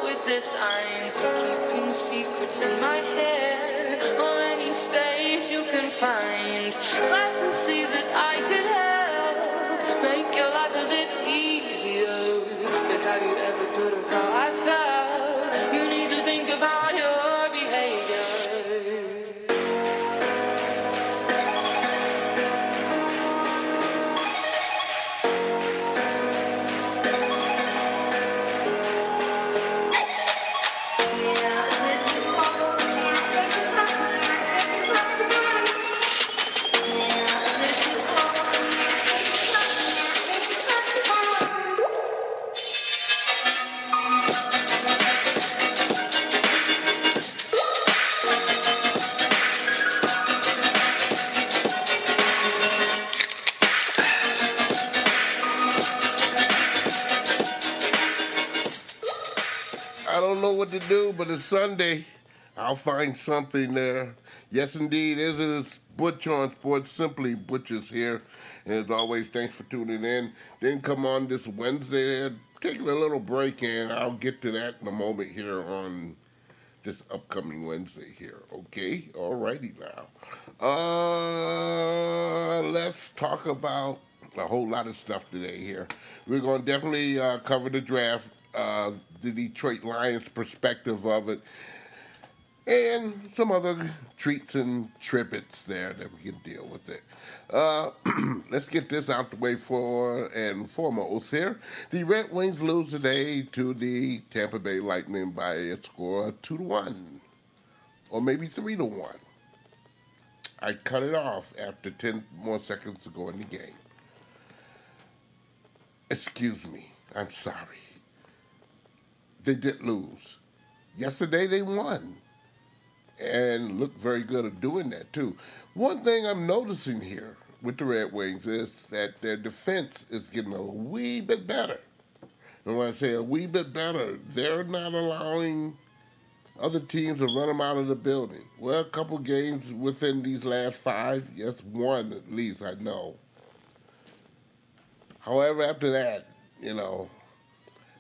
with this, I ain't keeping secrets in my head or any space you can find. Glad to see that I could help make your life a bit easier. But have you ever thought of how I felt? You need to think about your behavior. I don't know what to do, but it's Sunday. I'll find something there. Yes, indeed. This is Butch On Sports. Simply Butch is here. And as always, thanks for tuning in. Didn't come on this Wednesday. Taking a little break, and I'll get to that in a moment here on this upcoming Wednesday here. Okay? Alrighty now. Let's talk about a whole lot of stuff today here. We're going to definitely cover the draft, the Detroit Lions perspective of it, and some other treats and trippets there that we can deal with it. Let's get this out the way for and foremost here. The Red Wings lose today to the Tampa Bay Lightning by a score of 2-1, or maybe 3-1. I cut it off after 10 more seconds to go in the game. Excuse me. I'm sorry. They did lose. Yesterday they won. And looked very good at doing that, too. One thing I'm noticing here with the Red Wings is that their defense is getting a wee bit better. And when I say a wee bit better, they're not allowing other teams to run them out of the building. Well, a couple games within these last 5, yes, one at least, I know. However, after that,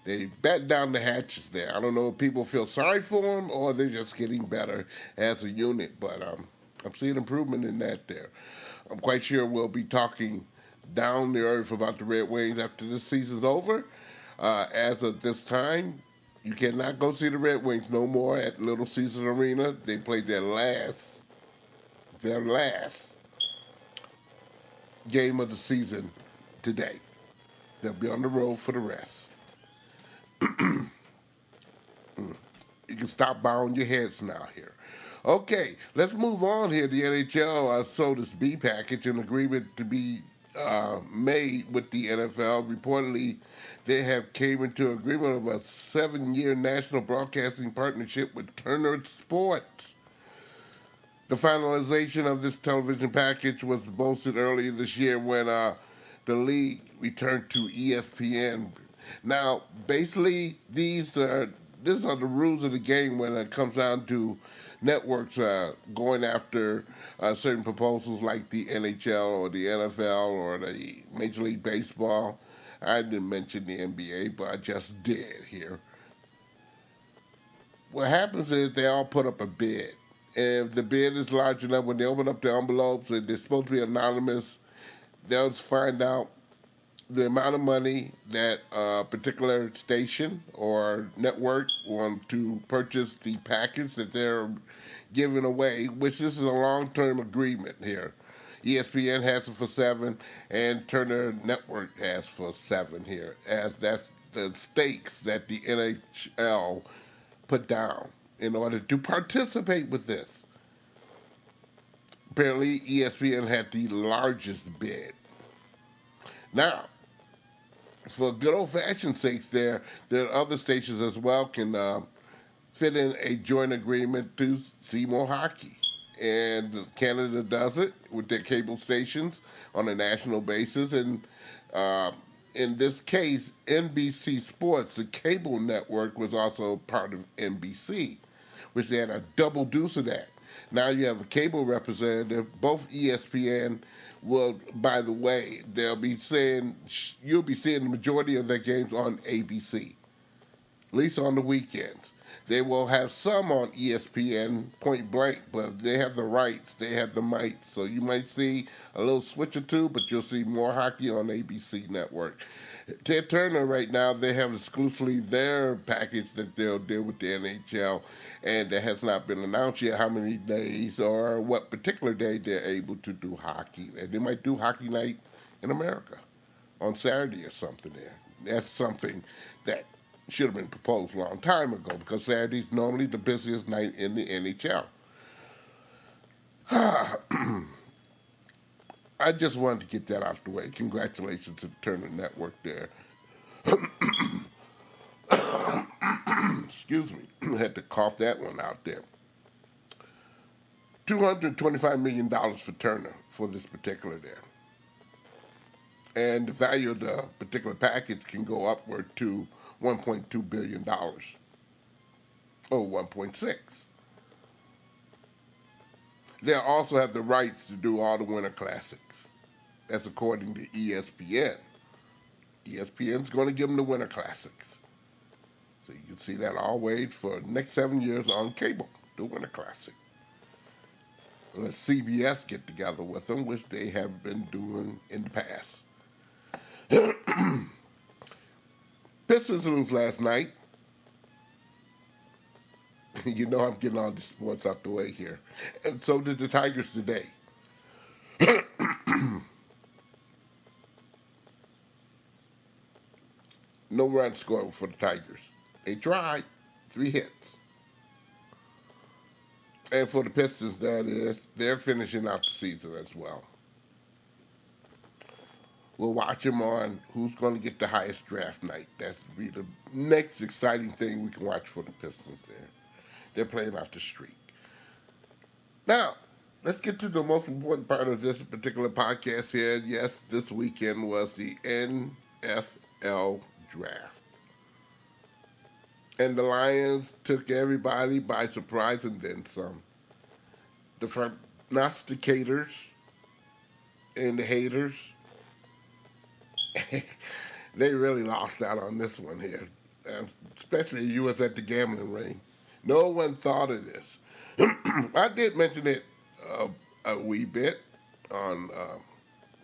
they bat down the hatches there. I don't know if people feel sorry for them or they're just getting better as a unit, but I'm seeing improvement in that there. I'm quite sure we'll be talking down the earth about the Red Wings after this season's over. As of this time, you cannot go see the Red Wings no more at Little Caesars Arena. They played their last game of the season today. They'll be on the road for the rest. You can stop bowing your heads now here. Okay, let's move on here. The NHL sold its B package, an agreement to be made with the NFL. Reportedly, they have came into agreement of a 7-year national broadcasting partnership with Turner Sports. The finalization of this television package was boasted earlier this year when the league returned to ESPN. Now, basically, these are the rules of the game when it comes down to networks going after certain proposals like the NHL or the NFL or the Major League Baseball. I didn't mention the NBA, but I just did here. What happens is they all put up a bid. And if the bid is large enough, when they open up the envelopes and they're supposed to be anonymous, they'll find out the amount of money that a particular station or network want to purchase the package that they're giving away, which this is a long-term agreement here. ESPN has it for 7, and Turner Network has for 7 here, as that's the stakes that the NHL put down in order to participate with this. Apparently, ESPN had the largest bid. Now, for good old-fashioned sakes there are other stations as well can fit in a joint agreement to see more hockey. And Canada does it with their cable stations on a national basis. And in this case, NBC Sports, the cable network, was also part of NBC, which they had a double deuce of that. Now you have a cable representative. Both ESPN will, by the way, you'll be seeing the majority of their games on ABC. at least on the weekends. They will have some on ESPN Point Blank, but they have the rights, they have the might. So you might see a little switch or two, but you'll see more hockey on ABC Network. Ted Turner right now, they have exclusively their package that they'll deal with the NHL, and that has not been announced yet how many days or what particular day they're able to do hockey. And they might do hockey night in America on Saturday or something there. That's something that should have been proposed a long time ago because Saturday's normally the busiest night in the NHL. I just wanted to get that out the way. Congratulations to the Turner Network there. Excuse me. I had to cough that one out there. $225 million for Turner for this particular there. And the value of the particular package can go upward to $1.2 billion. Oh, 1.6. They'll also have the rights to do all the Winter Classics. That's according to ESPN. ESPN's going to give them the Winter Classics. So you can see that always for the next 7 years on cable, the Winter Classic. Let CBS get together with them, which they have been doing in the past. Pistons lose last night. You know I'm getting all the sports out the way here. And so did the Tigers today. No run scored for the Tigers. They tried. 3 hits. And for the Pistons, that is, they're finishing out the season as well. We'll watch them on who's going to get the highest draft night. That's be the next exciting thing we can watch for the Pistons there. They're playing out the streak. Now, let's get to the most important part of this particular podcast here. Yes, this weekend was the NFL draft. And the Lions took everybody by surprise and then some. The prognosticators and the haters, they really lost out on this one here. Especially you was at the gambling ring. No one thought of this. I did mention it a wee bit on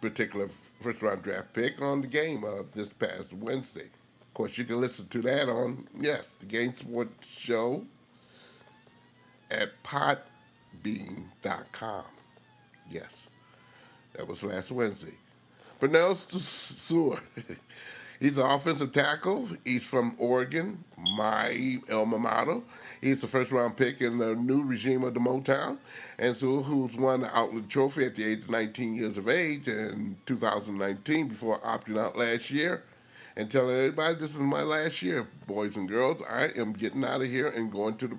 particular first-round draft pick on the game this past Wednesday. Of course, you can listen to that on, yes, the Game Sports Show at podbean.com. Yes, that was last Wednesday. Penei Sewell, he's an offensive tackle. He's from Oregon, my alma mater. He's the first-round pick in the new regime of the Motown. And Sewell, who's won the Outlet Trophy at the age of 19 years of age in 2019 before opting out last year and telling everybody, this is my last year, boys and girls. I am getting out of here and going to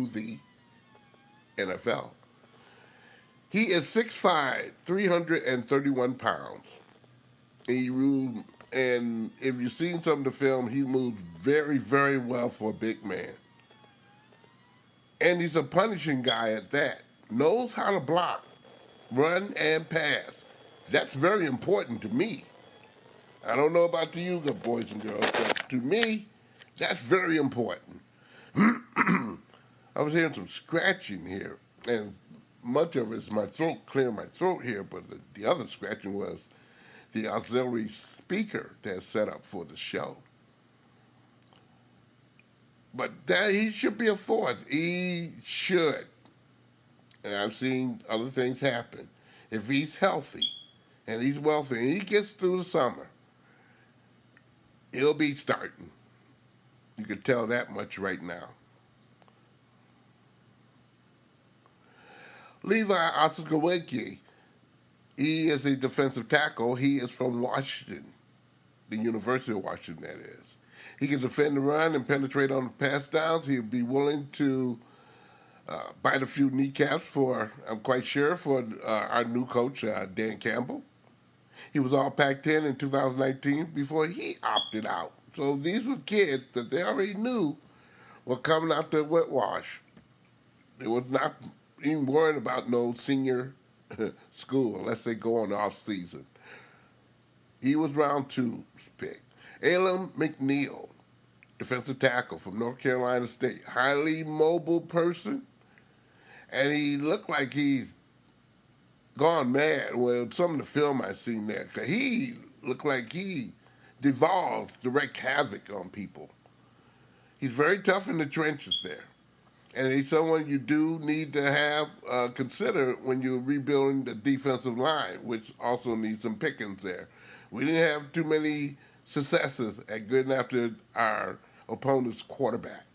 the NFL. He is 6'5", 331 pounds. And if you've seen some of the film, he moves very, very well for a big man. And he's a punishing guy at that. Knows how to block, run, and pass. That's very important to me. I don't know about to you, good boys and girls, but to me, that's very important. I was hearing some scratching here, and much of it is my throat, clearing my throat here, but the other scratching was the auxiliary speaker that's set up for the show. But that he should be a force. He should. And I've seen other things happen. If he's healthy and he's wealthy and he gets through the summer, he'll be starting. You can tell that much right now. Levi Onwuzurike, he is a defensive tackle. He is from Washington, the University of Washington, that is. He can defend the run and penetrate on the pass downs. He'll be willing to bite a few kneecaps for, I'm quite sure, for our new coach, Dan Campbell. He was all Pac-10 in 2019 before he opted out. So these were kids that they already knew were coming out the whitewash. They was not even worried about no senior school unless they go on the off season. He was round 2's pick. Alim McNeill, defensive tackle from North Carolina State. Highly mobile person, and he looked like he's gone mad. Well, some of the film I've seen there, 'cause he looked like he devolves to wreak havoc on people. He's very tough in the trenches there. And he's someone you do need to have consider when you're rebuilding the defensive line, which also needs some pickings there. We didn't have too many successes at getting after our opponent's quarterback.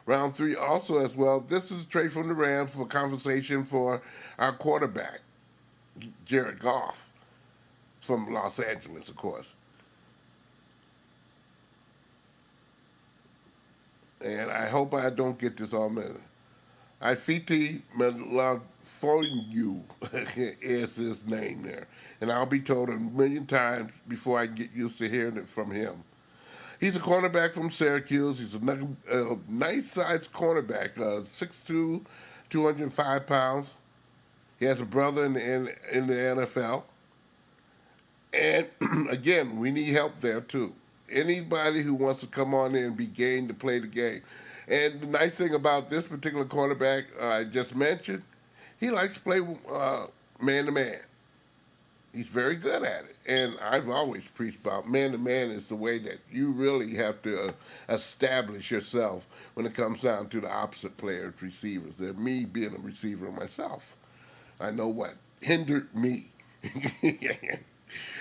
Round 3 also as well. This is a trade from the Rams for compensation for our quarterback, Jared Goff, from Los Angeles, of course. And I hope I don't get this all messed. Ifeatu Melifonwu is his name there. And I'll be told a million times before I get used to hearing it from him. He's a cornerback from Syracuse. He's a nice-sized cornerback, 6'2", 205 pounds. He has a brother in the NFL. And, again, we need help there, too. Anybody who wants to come on in and be game to play the game. And the nice thing about this particular quarterback I just mentioned, he likes to play man-to-man. He's very good at it. And I've always preached about man-to-man is the way that you really have to establish yourself when it comes down to the opposite players, receivers. Me being a receiver myself, I know what hindered me.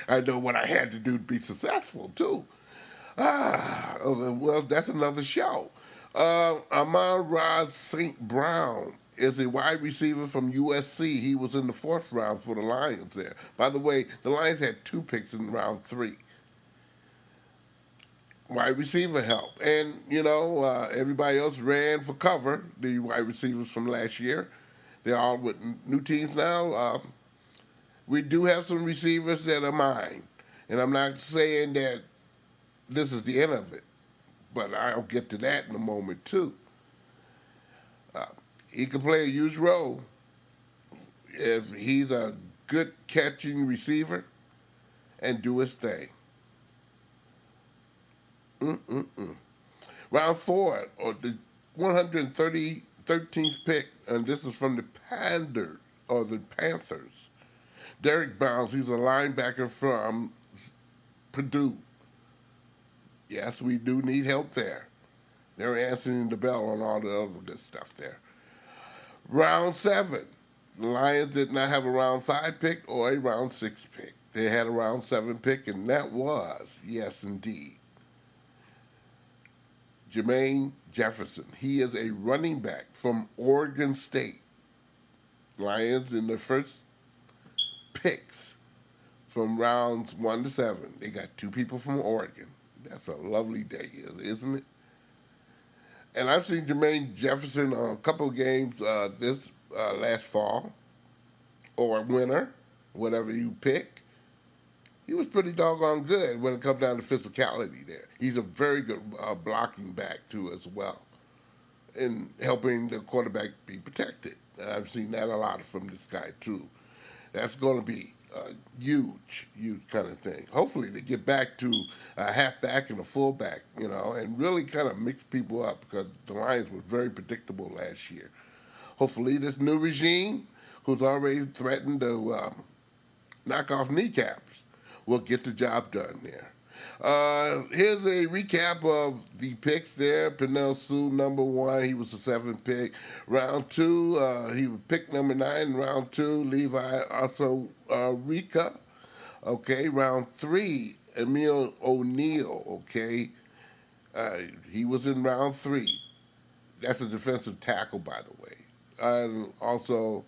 I know what I had to do to be successful, too. Well, that's another show. Amon-Ra St. Brown is a wide receiver from USC. He was in the 4th round for the Lions there. By the way, the Lions had 2 picks in round 3. Wide receiver help. And, everybody else ran for cover, the wide receivers from last year. They're all with new teams now. We do have some receivers that are mine. And I'm not saying that this is the end of it, but I'll get to that in a moment, too. He can play a huge role if he's a good catching receiver and do his thing. Round 4, or the 113th pick, and this is from the Panthers. Derrick Bounds, he's a linebacker from Purdue. Yes, we do need help there. They're answering the bell on all the other good stuff there. Round 7. The Lions did not have a round 5 pick or a round 6 pick. They had a round 7 pick, and that was, yes, indeed, Jermaine Jefferson. He is a running back from Oregon State. Lions in the first picks from rounds 1 to 7. They got 2 people from Oregon. That's a lovely day, isn't it? And I've seen Jermaine Jefferson on a couple of games this last fall or winter, whatever you pick. He was pretty doggone good when it comes down to physicality there. He's a very good blocking back, too, as well, in helping the quarterback be protected. And I've seen that a lot from this guy, too. That's going to be huge kind of thing. Hopefully they get back to a halfback and a fullback, and really kind of mix people up because the Lions were very predictable last year. Hopefully this new regime, who's already threatened to knock off kneecaps, will get the job done there. Here's a recap of the picks there. Penei, number 1, he was the 7th pick. Round 2, he was pick number 9. Round 2, Levi, also Rika. Okay, round 3, Emil O'Neill. Okay, he was in round 3. That's a defensive tackle, by the way. And also,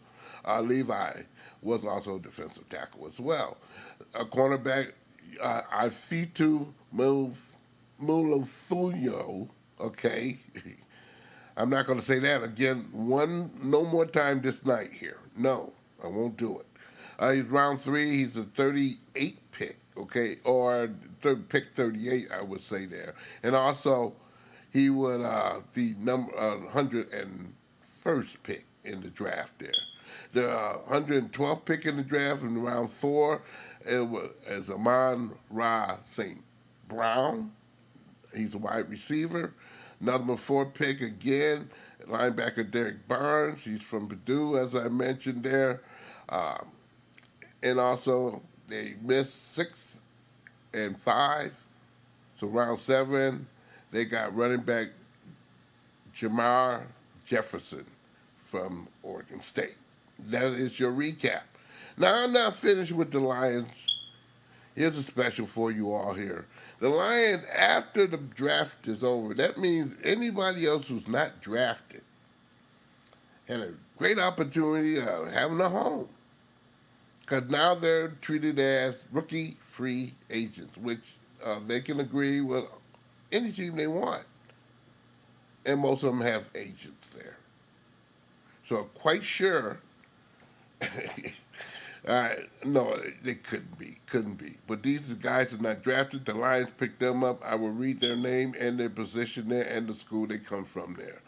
Levi was also a defensive tackle as well. A cornerback, Ifeatu Melifonwu, okay? I'm not going to say that again no more time this night here. No, I won't do it. He's round 3. He's a 38 pick, okay? Or pick 38, I would say there. And also, he was the number 101st pick in the draft there. The 112th pick in the draft in round 4, it was as Amon-Ra St. Brown. He's a wide receiver. Number 4 pick again, linebacker Derrick Barnes. He's from Purdue, as I mentioned there. Um, and also, they missed 6 and 5. So round 7, they got running back Jermar Jefferson from Oregon State. That is your recap. Now, I'm not finished with the Lions. Here's a special for you all here. The Lions, after the draft is over, that means anybody else who's not drafted had a great opportunity of having a home. Because now they're treated as rookie free agents, which they can agree with any team they want. And most of them have agents there. So I'm quite sure. No, they couldn't be. But these guys are not drafted. The Lions picked them up. I will read their name and their position there and the school they come from there.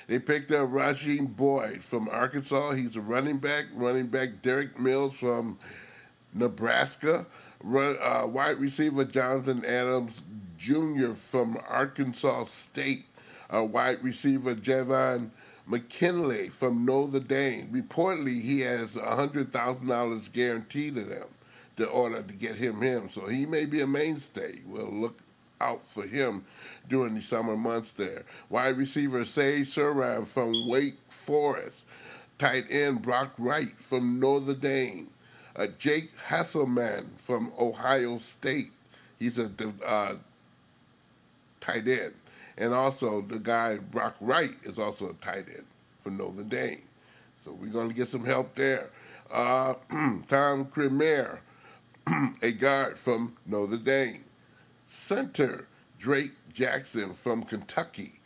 They picked up Rasheem Boyd from Arkansas. He's a running back. Running back Derrick Mills from Nebraska. Wide receiver Jonathan Adams Jr. from Arkansas State. Wide receiver Javon McKinley from Notre Dame. Reportedly, he has $100,000 guaranteed to them in order to get him. So he may be a mainstay. We'll look out for him during the summer months there. Wide receiver Say Surran from Wake Forest. Tight end Brock Wright from Notre Dame. Jake Hasselman from Ohio State. He's a tight end. And also the guy, Brock Wright, is also a tight end for Notre Dame. So we're going to get some help there. Tom Cremer, a guard from Notre Dame. Center, Drake Jackson from Kentucky.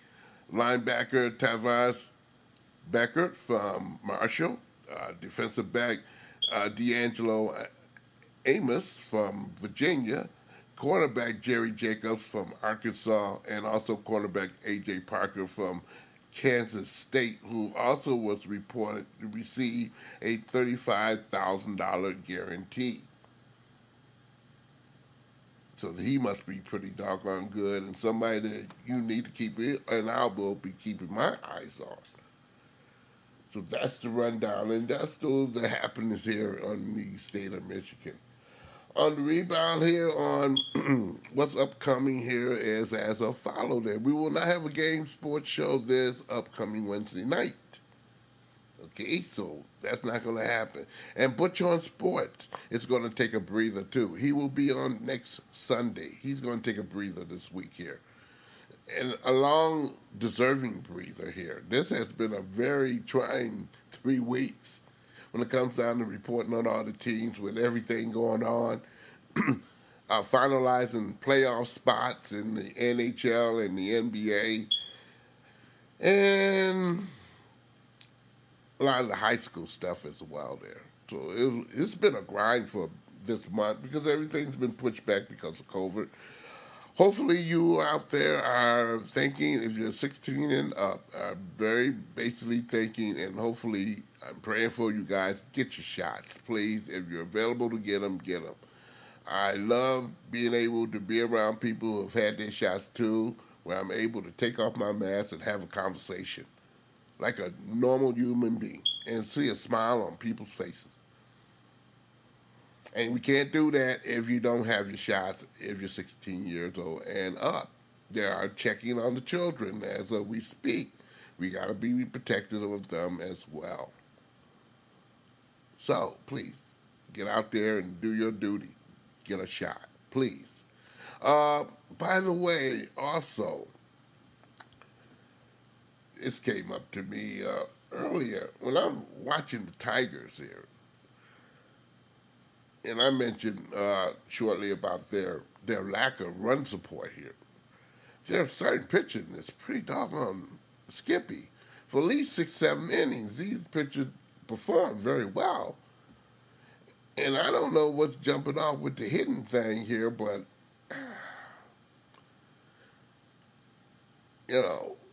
Linebacker, Tavaz Beckert from Marshall. Defensive back, D'Angelo Amos from Virginia. Cornerback Jerry Jacobs from Arkansas, and also cornerback A.J. Parker from Kansas State, who also was reported to receive a $35,000 guarantee. So he must be pretty doggone good and somebody that you need to keep it, and I will be keeping my eyes on. So that's the rundown, and that's the happenings here on the state of Michigan. On the rebound here on what's upcoming here is as a follow there. We will not have a game sports show this upcoming Wednesday night. Okay, so that's not going to happen. And Butch On Sports is going to take a breather too. He will be on next Sunday. He's going to take a breather this week here. And a long, deserving breather here. This has been a very trying 3 weeks. When it comes down to reporting on all the teams with everything going on, finalizing playoff spots in the NHL and the NBA, and a lot of the high school stuff as well there. So it's been a grind for this month because everything's been pushed back because of COVID. Hopefully you out there are thinking, if you're 16 and up, are very basically thinking, and hopefully I'm praying for you guys, get your shots, please. If you're available to get them, get them. I love being able to be around people who have had their shots too, where I'm able to take off my mask and have a conversation like a normal human being and see a smile on people's faces. And we can't do that if you don't have your shots, if you're 16 years old and up. They are checking on the children as we speak. We got to be protective of them as well. So, please, get out there and do your duty. Get a shot, please. By the way, also, this came up to me earlier. When I'm watching the Tigers here, and I mentioned shortly about their lack of run support here. They're starting pitching is pretty doggone skippy. For at least 6, 7 innings, these pitchers perform very well. And I don't know what's jumping off with the hitting thing here, but,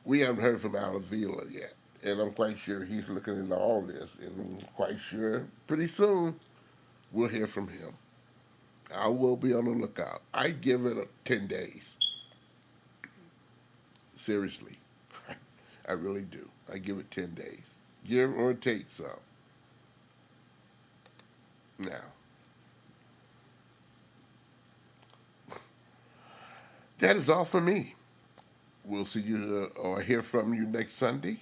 we haven't heard from Avila yet. And I'm quite sure he's looking into all this. And I'm quite sure pretty soon we'll hear from him. I will be on the lookout. I give it 10 days. Seriously. I really do. I give it 10 days. Give or take some. Now, that is all for me. We'll see you or hear from you next Sunday.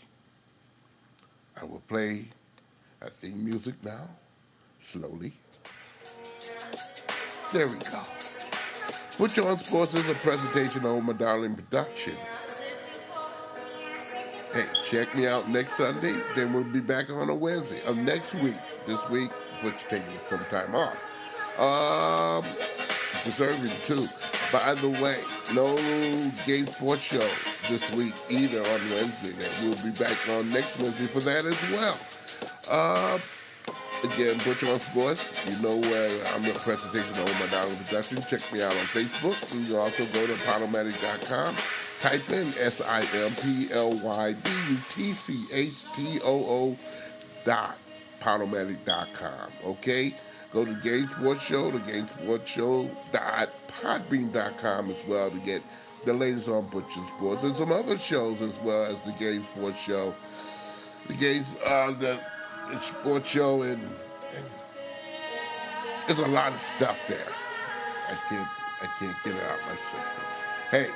I will play our theme music now, slowly. There we go. Butch On Sports is a presentation of my darling production. Hey, check me out next Sunday. Then we'll be back on a Wednesday of next week. This week, Butch taking some time off. Deserving too. By the way, no Game Sports Show this week either on Wednesday. And we'll be back on next Wednesday for that as well. Again, Butch On Sports. You know where I'm a presentation of my darling production. Check me out on Facebook. You can also go to Podomatic.com. Type in SIMPLYBUTCHTOO.Podomatic.com. Okay? Go to Game Sports Show, the GameSportsShow.Podbean.com as well to get the latest on Butch On Sports and some other shows as well as the Game Sports Show, the Sports Show, and there's a lot of stuff there. I can't get it out of my system. Hey,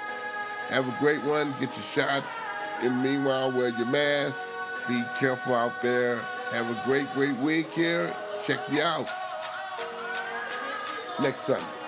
have a great one. Get your shots. And meanwhile, wear your mask. Be careful out there. Have a great, great week here. Check you out next Sunday.